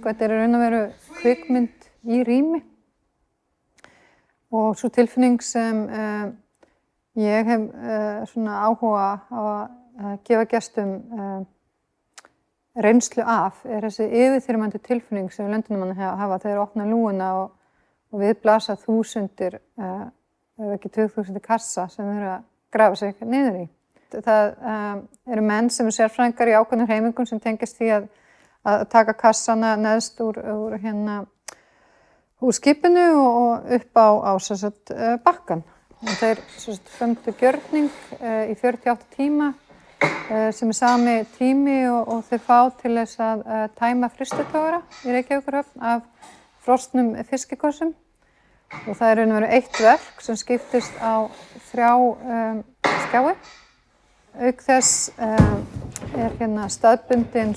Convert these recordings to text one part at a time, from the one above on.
Þetta er raun og veru kvikmynd í rými og svo tilfinning sem ég hef svona áhuga á að gefa gestum reynslu af þessi yfirþyrmandi tilfinning sem Lundúnamanna hafa þegar þeir opna lúguna og við blasa þúsundir, ef ekki 2000 kassa sem þeir eru að grafa sig niður í. Það eru menn sem eru sérfræðingar í ákveðnum hreyfingum sem tengist því að taka kassana neðst úr skipinu og upp á bakkann. Og þeir frömdu gjörning í 48 tíma sem sami tími og þeir fá til þess að tæma frystitogara í Reykjavíkurhöfn af frosnum fiskikossum. Og það er raun og veru eitt verk sem skiptist á 3 skjái. Auk þess er staðbundin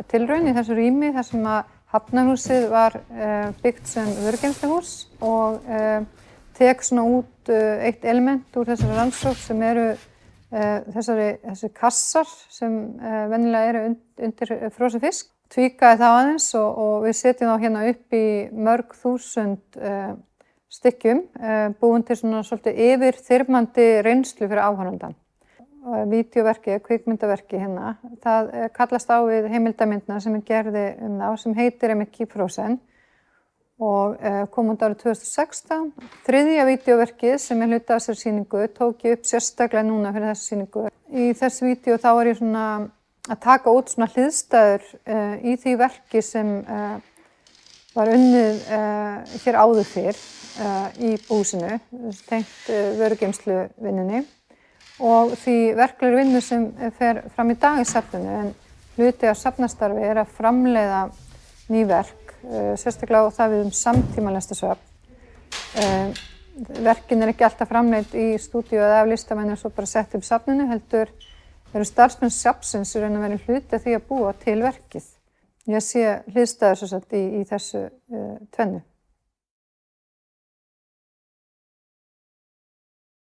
tilraun í þessu rými þar sem að Hafnarhúsið var byggt sem vörugeymsluhús og tek út eitt element úr þessari rannsókn sem eru þessi kassar sem venjulega eru undir frosinn fisk. Tvíkaði það aðeins og við setjum þá upp í mörg þúsund stykkjum, búin til svolítið yfirþyrmandi reynslu fyrir áhorfandann. Vídeóverkið, kvikmyndaverkið það kallast á við heimildamyndina sem gerði þá sem heitir einmitt Keep Frozen og kom út árið 2016. Þriðja vídeóverkið sem hluti af þessari sýningu tók ég upp sérstaklega núna fyrir þessa sýningu. Í þessu vídeó þá var ég að taka út hliðstæður í því verki sem var unnið hér áður fyrr í húsinu, tengt vörugeymsluvinnunni. Og því verklegri vinnu sem fer fram í dag í safninu, en hluti af safnastarfi er að framleiða ný verk, sérstaklega á það við samtímalestasöfn. Verkin ekki alltaf framleidd í stúdíu eða af listamennum svo bara sett upp safninu, heldur eru starfsmenn safnsins í raun og veru hluti af því að búa til verkið. Ég sé hliðstæður í þessu tvennu.